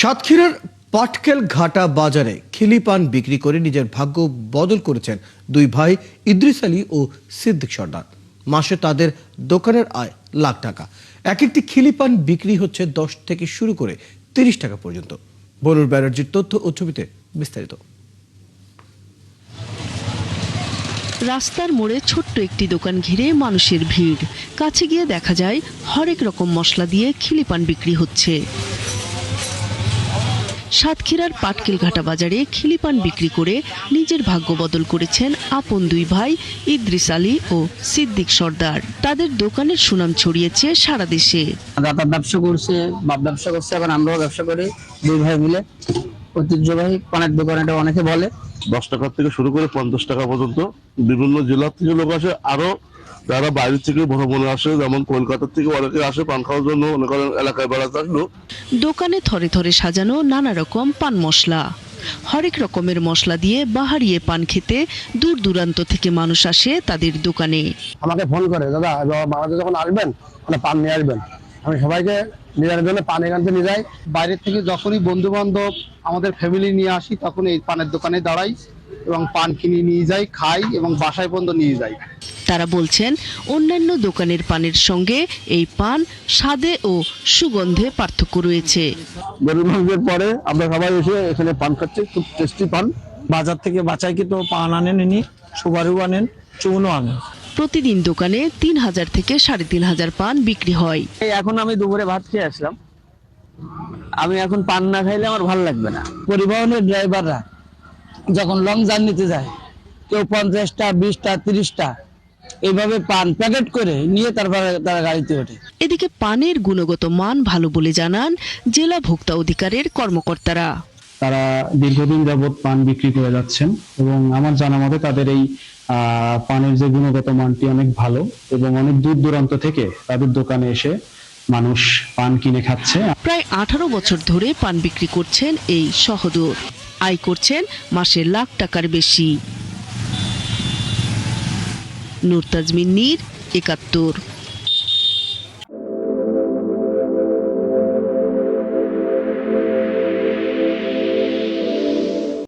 সাতক্ষীরার পাটকেল ঘাটা বাজারে খিলি পান বিক্রি করে নিজের ভাগ্য বদল করেছেন দুই ভাই ইদ্রিস আলী ও সিদ্দিক সর্দার। মাসে তাদের দোকানের আয় লাখ টাকা। এক একটি খিলি পান বিক্রি হচ্ছে 10 থেকে শুরু করে 30 টাকা পর্যন্ত। বনুর ব্যানার্জির তথ্য ও ছবিতে বিস্তারিত। রাস্তার মোড়ে ছোট্ট একটি দোকান ঘিরে মানুষের ভিড়। কাছে গিয়ে দেখা যায় হরেক রকম মশলা দিয়ে খিলি পান বিক্রি হচ্ছে। সাতক্ষীরার পাটকেল ঘাটা বাজারে খিলি পান বিক্রি করে নিজের ভাগ্য বদল করেছেন আপন দুই ভাই ইদ্রিস আলী ও সিদ্দিক সর্দার। তাদের দোকানের সুনাম ছড়িয়েছে সারা দেশে। দাদা ব্যবসা করছে, বাপ ব্যবসা করছে, এখন আমরাও ব্যবসা করি দুই ভাই মিলে। ঐতিহ্যবাহী পানের দোকান এটা অনেকে বলে। 10 টাকা থেকে শুরু করে 50 টাকা পর্যন্ত বিভিন্ন জেলা থেকে লোক আসে, আরো যারা বাইরে থেকে ভ্রমণে আসে, যেমন কলকাতা থেকে অনেকে আসে পান খাওয়ার জন্য, অনেক এলাকায় বেড়াতে আসলো। দোকানে থরে থরে সাজানো নানা রকম পান মশলা। হরেক রকমের মশলা দিয়ে বাহারিয়ে পান খেতে দূর দূরান্ত থেকে মানুষ আসে তাদের দোকানে। আমাকে ফোন করে, দাদা বাংলাদেশে যখন আসবেন মানে পান নিয়ে আসবেন। আমি সবাইকে নিজের জন্য পান এখান থেকে নিয়ে যাই। বাইরের থেকে যখনই বন্ধু বান্ধব আমাদের ফ্যামিলি নিয়ে আসি তখন এই পানের দোকানে দাঁড়াই এবং পান কিনে নিয়ে যাই, খাই এবং বাসায় পর্যন্ত নিয়ে যাই। তারা বলছেন অন্যান্য দোকানের পানের সঙ্গে এই পান স্বাদে ও সুগন্ধে পার্থক্য রয়েছে। গরুর মাংসের পরে আমরা সবাই এসে এখানে পান খাচ্ছি, খুব টেস্টি পান। বাজার থেকে বাছাইকৃত পান আনেন, ইনি সুপারিও আনেন, চুনও আনেন। প্রতিদিন দোকানে 3000 থেকে 3500 পান বিক্রি হয়। এখন আমি দুপুরে ভাত খেয়ে আসলাম, আমি এখন পান না খাইলে আমার ভালো লাগবে না। পরিবহনের ড্রাইভাররা যখন লং জার্নিতে যায়, কেউ 50টা 20টা 30টা এইভাবে পান প্যাকেট করে নিয়ে তারপরে তারা গাড়িতে ওঠে। এদিকে পানের গুণগত মান ভালো বলে জানান জেলা ভোক্তা অধিকারের কর্মকর্তারা। তারা দীর্ঘদিন যাবৎ পান বিক্রি করে যাচ্ছেন এবং আমার জানা মতে তাদের এই পানের যে গুণগত মানটি অনেক ভালো এবং অনেক দূর দূরান্ত থেকে তাদের দোকানে এসে মানুষ পান কিনে খাচ্ছে। প্রায় 18 বছর ধরে পান বিক্রি করছেন এই সহোদর। আয় করছেন মাসে লাখ টাকার বেশি। নূর তাজমিন নীর, 71।